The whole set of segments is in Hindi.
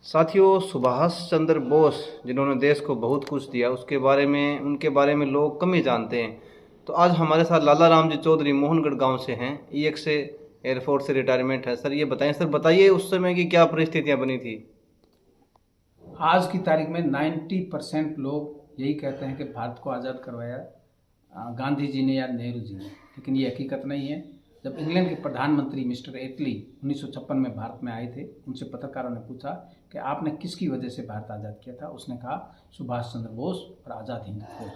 साथियों, सुभाष चंद्र बोस जिन्होंने देश को बहुत कुछ दिया, उनके बारे में लोग कम ही जानते हैं। तो आज हमारे साथ लाला राम जी चौधरी मोहनगढ़ गांव से हैं। ईएक्स से एयरफोर्स से रिटायरमेंट है। सर ये बताएं, सर बताइए उस समय की क्या परिस्थितियां बनी थी। आज की तारीख में 90% लोग यही कहते हैं कि भारत को आज़ाद करवाया गांधी जी ने या नेहरू जी ने, लेकिन ये हकीकत नहीं है। जब इंग्लैंड के प्रधानमंत्री मिस्टर एटली 1956 में भारत में आए थे, उनसे पत्रकारों ने पूछा कि आपने किसकी वजह से भारत आज़ाद किया था। उसने कहा सुभाष चंद्र बोस और आज़ाद हिंद फौज,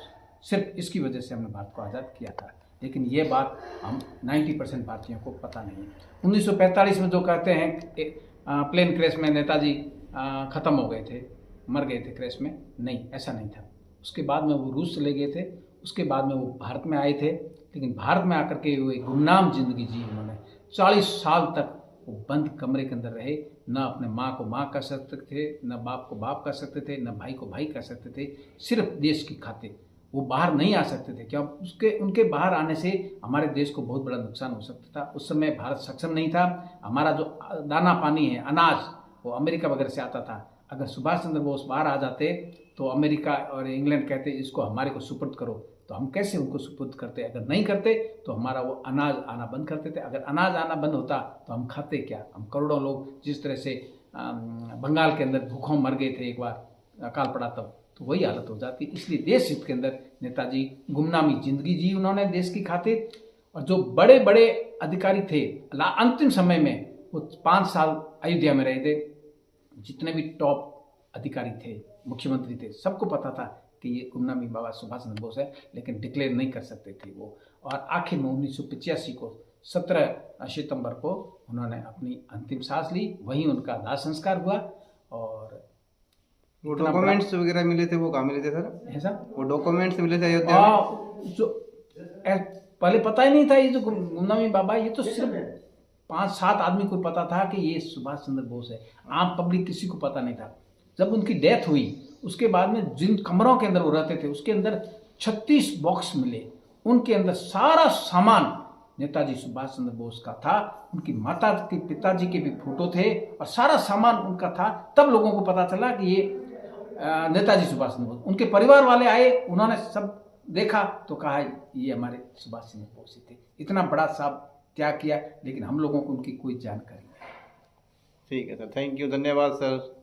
सिर्फ इसकी वजह से हमने भारत को आज़ाद किया था। लेकिन ये बात हम 90% भारतीयों को पता नहीं है। 1945 में जो कहते हैं प्लेन क्रैश में नेताजी ख़त्म हो गए थे, मर गए थे क्रैश में, नहीं, ऐसा नहीं था। उसके बाद में वो रूस चले गए थे, उसके बाद में वो भारत में आए थे, लेकिन भारत में आकर के वो एक गुमनाम जिंदगी जी उन्होंने। 40 साल तक वो बंद कमरे के अंदर रहे, न अपने माँ को माँ कह सकते थे, न बाप को बाप कह सकते थे, न भाई को भाई कह सकते थे, सिर्फ देश की खातिर वो बाहर नहीं आ सकते थे। क्या उनके बाहर आने से हमारे देश को बहुत बड़ा नुकसान हो सकता था। उस समय भारत सक्षम नहीं था। हमारा जो दाना पानी है, अनाज, वो अमेरिका वगैरह से आता था। अगर सुभाष चंद्र बोस बाहर आ जाते तो अमेरिका और इंग्लैंड कहते इसको हमारे को सुपुर्द करो, तो हम कैसे उनको सुपुर्द करते। अगर नहीं करते तो हमारा वो अनाज आना बंद करते थे। अगर अनाज आना बंद होता तो हम खाते क्या। हम करोड़ों लोग जिस तरह से बंगाल के अंदर भूखों मर गए थे एक बार अकाल पड़ा तब, तो वही हालत हो जाती। इसलिए देश हित के अंदर नेताजी गुमनामी जिंदगी जी उन्होंने देश की खातिर। और जो बड़े बड़े अधिकारी थे अंतिम समय में, वो 5 साल अयोध्या में रहे थे। जितने भी टॉप अधिकारी थे, मुख्यमंत्री थे, सबको पता था कि ये गुमनामी बाबा सुभाष चंद्र बोस है, लेकिन डिक्लेयर नहीं कर सकते थे वो। और आखिर में 1985 को 17 सितंबर को उन्होंने अपनी अंतिम सांस ली, वहीं उनका दाह संस्कार हुआ। और वो डॉक्यूमेंट्स वगैरह मिले थे, वो कहाँ मिले थे सर? ऐसा वो डॉक्यूमेंट्स मिले थे अयोध्या में? जो पहले पता ही नहीं था ये जो गुमनामी बाबा, ये तो सिर्फ 5-7 आदमी को पता था कि ये सुभाष चंद्र बोस है। आम पब्लिक किसी को पता नहीं था। जब उनकी डेथ हुई उसके बाद में जिन कमरों के अंदर वो रहते थे, उसके अंदर 36 बॉक्स मिले। उनके अंदर सारा सामान नेताजी सुभाष चंद्र बोस का था। उनकी माता के पिताजी के भी फोटो थे और सारा सामान उनका था। तब लोगों को पता चला कि ये नेताजी सुभाष चंद्र बोस। उनके परिवार वाले आए, उन्होंने सब देखा तो कहा ये हमारे सुभाष चंद्र बोस ही थे। इतना बड़ा साहब त्याग किया, लेकिन हम लोगों को उनकी कोई जानकारी नहीं। ठीक है सर, थैंक यू, धन्यवाद सर।